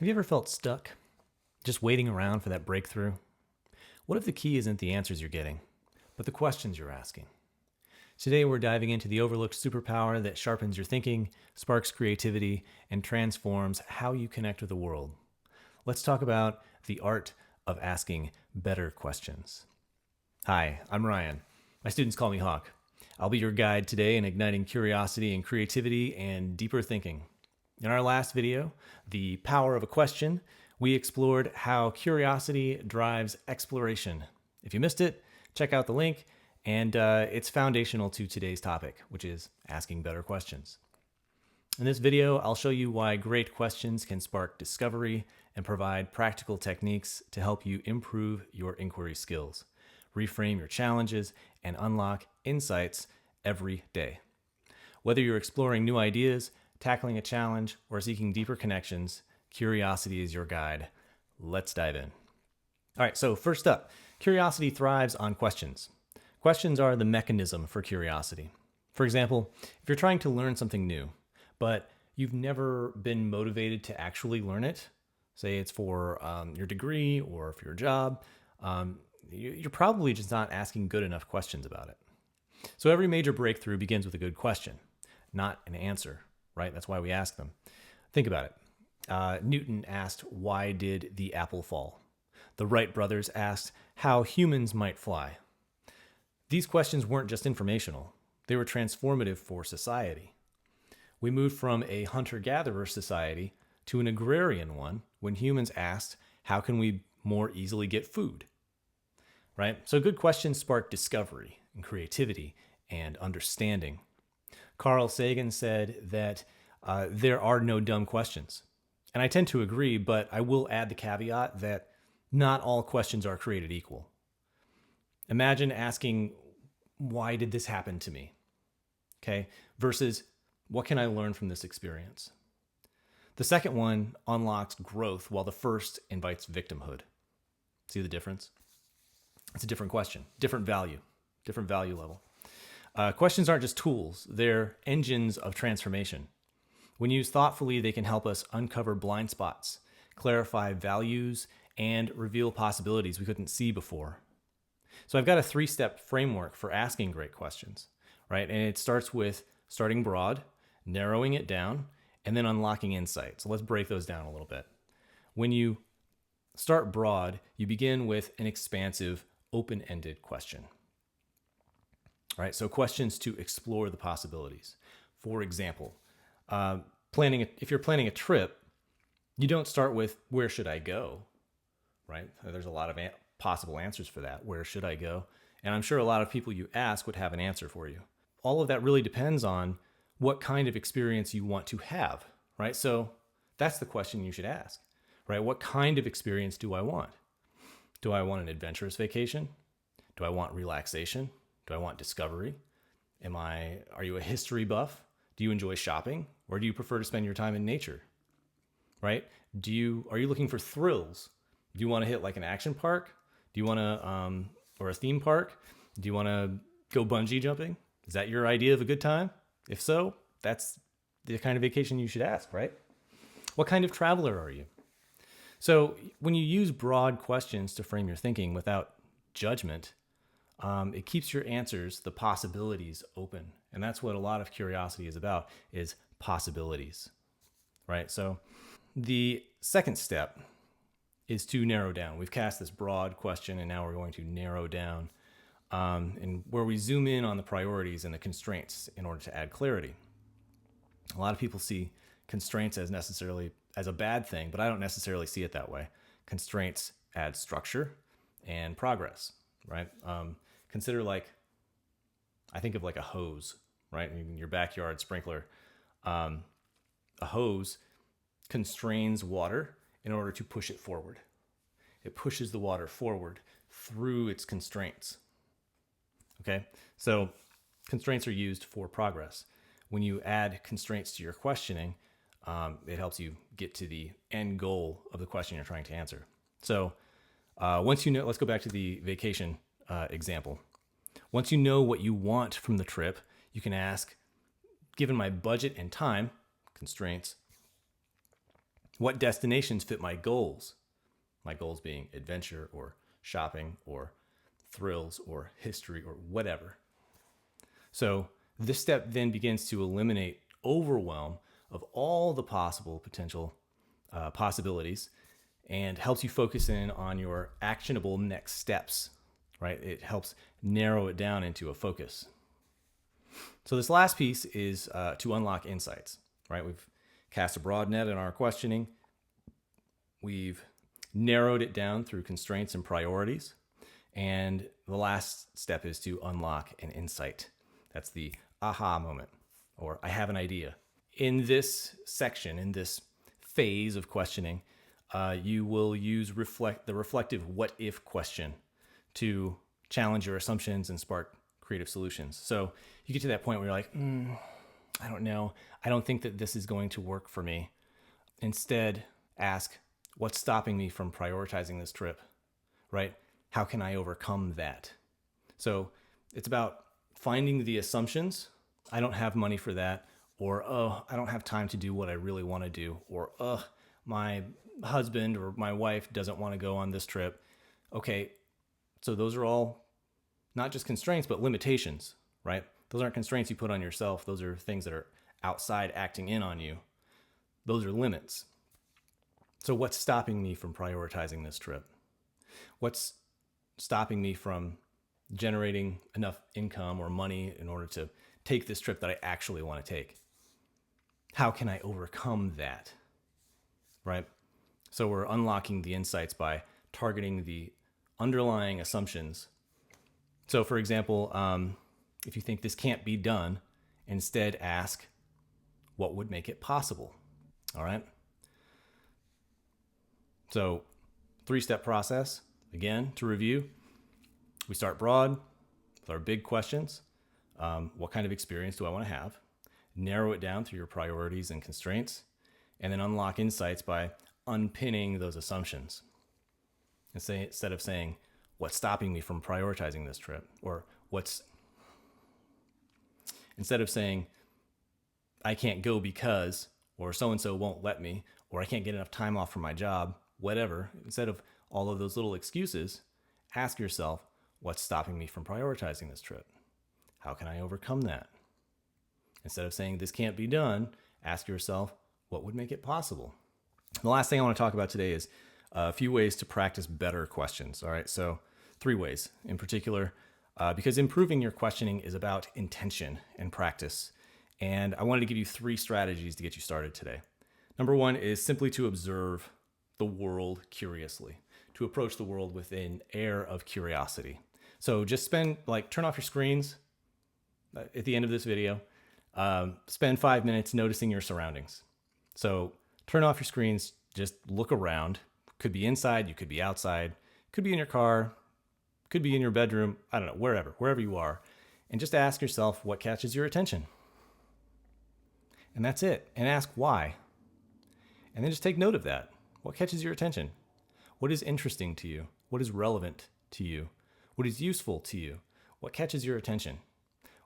Have you ever felt stuck, just waiting around for that breakthrough? What if the key isn't the answers you're getting, but the questions you're asking? Today, we're diving into the overlooked superpower that sharpens your thinking, sparks creativity, and transforms how you connect with the world. Let's talk about the art of asking better questions. Hi, I'm Ryan. My students call me Hawk. I'll be your guide today in igniting curiosity and creativity and deeper thinking. In our last video, The Power of a Question, we explored how curiosity drives exploration. If you missed it, check out the link, and it's foundational to today's topic, which is asking better questions. In this video, I'll show you why great questions can spark discovery and provide practical techniques to help you improve your inquiry skills, reframe your challenges, and unlock insights every day. Whether you're exploring new ideas, tackling a challenge, or seeking deeper connections, curiosity is your guide. Let's dive in. All right, so first up, curiosity thrives on questions. Questions are the mechanism for curiosity. For example, if you're trying to learn something new, but you've never been motivated to actually learn it, say it's for your degree or for your job, you're probably just not asking good enough questions about it. So every major breakthrough begins with a good question, not an answer, right? That's why we ask them. Think about it. Newton asked, why did the apple fall? The Wright brothers asked how humans might fly. These questions weren't just informational. They were transformative for society. We moved from a hunter-gatherer society to an agrarian one when humans asked, how can we more easily get food? Right? So good questions spark discovery and creativity and understanding. Carl Sagan said that there are no dumb questions. And I tend to agree, but I will add the caveat that not all questions are created equal. Imagine asking, why did this happen to me? Okay, versus what can I learn from this experience? The second one unlocks growth while the first invites victimhood. See the difference? It's a different question, different value level. Questions aren't just tools, they're engines of transformation. When used thoughtfully, they can help us uncover blind spots, clarify values, and reveal possibilities we couldn't see before. So I've got a 3-step framework for asking great questions, right? And it starts with starting broad, narrowing it down, and then unlocking insight. So let's break those down a little bit. When you start broad, you begin with an expansive, open-ended question. All right, so questions to explore the possibilities. For example, if you're planning a trip, you don't start with where should I go, right? There's a lot of possible answers for that. Where should I go? And I'm sure a lot of people you ask would have an answer for you. All of that really depends on what kind of experience you want to have, right? So that's the question you should ask, right? What kind of experience do I want? Do I want an adventurous vacation? Do I want relaxation? Do I want discovery? Are you a history buff? Do you enjoy shopping? Or do you prefer to spend your time in nature? Right? Are you looking for thrills? Do you want to hit like an action park? Do you want to, or a theme park? Do you want to go bungee jumping? Is that your idea of a good time? If so, that's the kind of vacation you should ask, right? What kind of traveler are you? So when you use broad questions to frame your thinking without judgment, it keeps your answers, the possibilities, open. And that's what a lot of curiosity is about, is possibilities, right? So the second step is to narrow down. We've cast this broad question, and now we're going to narrow down, and where we zoom in on the priorities and the constraints in order to add clarity. A lot of people see constraints as a bad thing, but I don't necessarily see it that way. Constraints add structure and progress, right? I think of like a hose, right? In your backyard sprinkler. A hose constrains water in order to push it forward. It pushes the water forward through its constraints. Okay, so constraints are used for progress. When you add constraints to your questioning, it helps you get to the end goal of the question you're trying to answer. So once you know, let's go back to the vacation example. Once you know what you want from the trip, you can ask, given my budget and time constraints, What destinations fit my goals? My goals being adventure or shopping or thrills or history or whatever. So this step then begins to eliminate overwhelm of all the possible potential possibilities and helps you focus in on your actionable next steps, right? It helps narrow it down into a focus. So this last piece is to unlock insights, right? We've cast a broad net in our questioning. We've narrowed it down through constraints and priorities. And the last step is to unlock an insight. That's the aha moment, or I have an idea. In this section, in this phase of questioning, you will use the reflective what if question to challenge your assumptions and spark creative solutions. So you get to that point where you're like, I don't know. I don't think that this is going to work for me. Instead, ask, what's stopping me from prioritizing this trip, right? How can I overcome that? So it's about finding the assumptions. I don't have money for that. Or, I don't have time to do what I really want to do. Or, my husband or my wife doesn't want to go on this trip. Okay, so those are all not just constraints, but limitations, right? Those aren't constraints you put on yourself. Those are things that are outside acting in on you. Those are limits. So what's stopping me from prioritizing this trip? What's stopping me from generating enough income or money in order to take this trip that I actually want to take? How can I overcome that? Right? So we're unlocking the insights by targeting the underlying assumptions. So for example, if you think this can't be done, instead ask, what would make it possible? All right? So 3-step process. Again, to review, we start broad with our big questions. What kind of experience do I want to have? Narrow it down through your priorities and constraints, and then unlock insights by unpinning those assumptions. And say, instead of saying, what's stopping me from prioritizing this trip? Or instead of saying, I can't go because, or so-and-so won't let me, or I can't get enough time off from my job, whatever, instead of all of those little excuses, ask yourself, what's stopping me from prioritizing this trip? How can I overcome that? Instead of saying this can't be done, ask yourself, what would make it possible? The last thing I want to talk about today is a few ways to practice better questions. All right, so 3 ways in particular, because improving your questioning is about intention and practice. And I wanted to give you 3 strategies to get you started today. Number 1 is simply to observe the world curiously, to approach the world with an air of curiosity. So just turn off your screens at the end of this video. Spend 5 minutes noticing your surroundings. So turn off your screens, just look around. Could be inside, you could be outside, could be in your car, could be in your bedroom, I don't know, wherever you are. And just ask yourself what catches your attention. And that's it. And ask why. And then just take note of that. What catches your attention? What is interesting to you? What is relevant to you? What is useful to you? What catches your attention?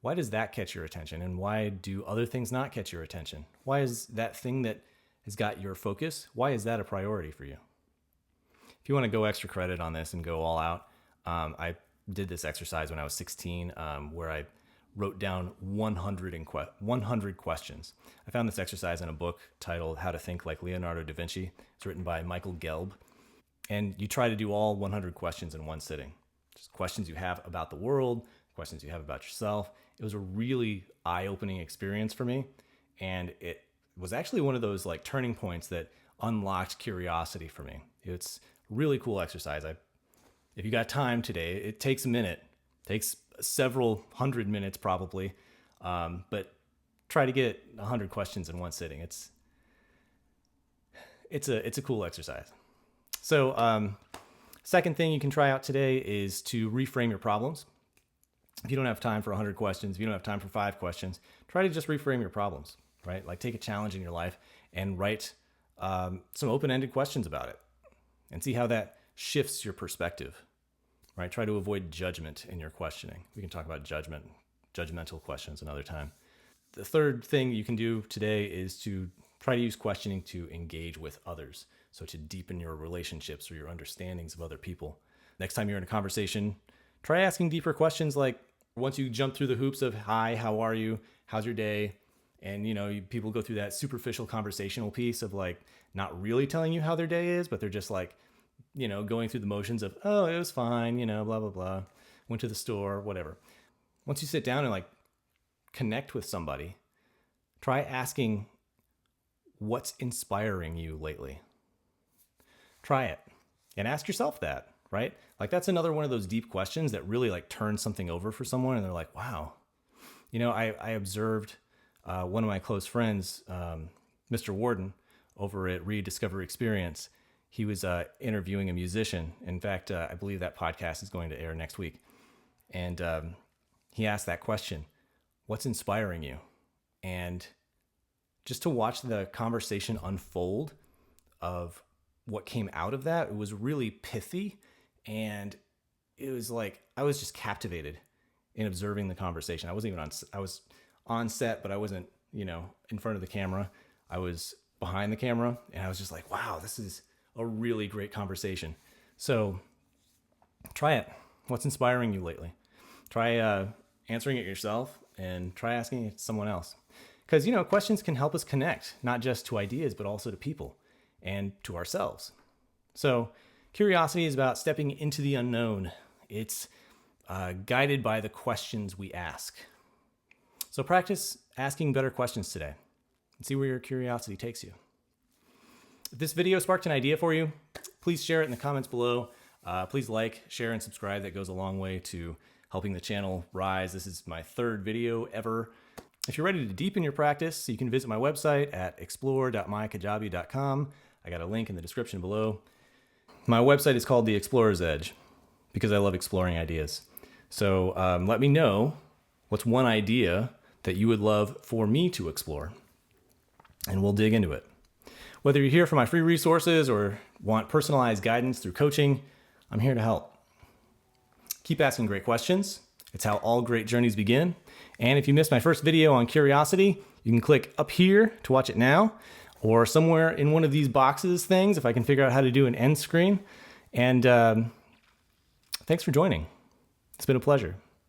Why does that catch your attention? And why do other things not catch your attention? Why is that thing that has got your focus, why is that a priority for you? If you want to go extra credit on this and go all out, I did this exercise when I was 16 where I wrote down 100 questions. I found this exercise in a book titled How to Think Like Leonardo da Vinci. It's written by Michael Gelb. And you try to do all 100 questions in one sitting. Just questions you have about the world, questions you have about yourself. It was a really eye-opening experience for me. And it was actually one of those turning points that unlocked curiosity for me. It's a really cool exercise. If you got time today, it takes a minute. It takes several hundred minutes probably. But try to get 100 questions in one sitting. It's a cool exercise. So second thing you can try out today is to reframe your problems. If you don't have time for 100 questions, if you don't have time for 5 questions, try to just reframe your problems, right? Take a challenge in your life and write some open-ended questions about it and see how that shifts your perspective, right? Try to avoid judgment in your questioning. We can talk about judgmental questions another time. The third thing you can do today is to Try to use questioning to engage with others, so to deepen your relationships or your understandings of other people. Next time you're in a conversation, try asking deeper questions like, once you jump through the hoops of, hi, how are you? How's your day? And, people go through that superficial conversational piece of like not really telling you how their day is, but they're just like, going through the motions of, oh, it was fine, blah, blah, blah. Went to the store, whatever. Once you sit down and like connect with somebody, try asking, what's inspiring you lately? Try it and ask yourself that, right? Like that's another one of those deep questions that really like turns something over for someone. And they're like, wow, I observed one of my close friends, Mr. Warden over at Rediscover Experience. He was interviewing a musician. In fact, I believe that podcast is going to air next week. And he asked that question, what's inspiring you? And just to watch the conversation unfold of what came out of that, it was really pithy. And it was like, I was just captivated in observing the conversation. I was on set, but I wasn't, in front of the camera. I was behind the camera and I was just like, wow, this is a really great conversation. So try it. What's inspiring you lately? Try answering it yourself and try asking it to someone else. Because, questions can help us connect, not just to ideas, but also to people and to ourselves. So curiosity is about stepping into the unknown. It's guided by the questions we ask. So practice asking better questions today and see where your curiosity takes you. If this video sparked an idea for you, please share it in the comments below. Please like, share, and subscribe. That goes a long way to helping the channel rise. This is my 3rd video ever. If you're ready to deepen your practice, you can visit my website at explore.mykajabi.com. I got a link in the description below. My website is called The Explorer's Edge because I love exploring ideas. So let me know what's one idea that you would love for me to explore, and we'll dig into it. Whether you're here for my free resources or want personalized guidance through coaching, I'm here to help. Keep asking great questions. It's how all great journeys begin. And if you missed my first video on curiosity, you can click up here to watch it now, or somewhere in one of these boxes things if I can figure out how to do an end screen. And thanks for joining. It's been a pleasure.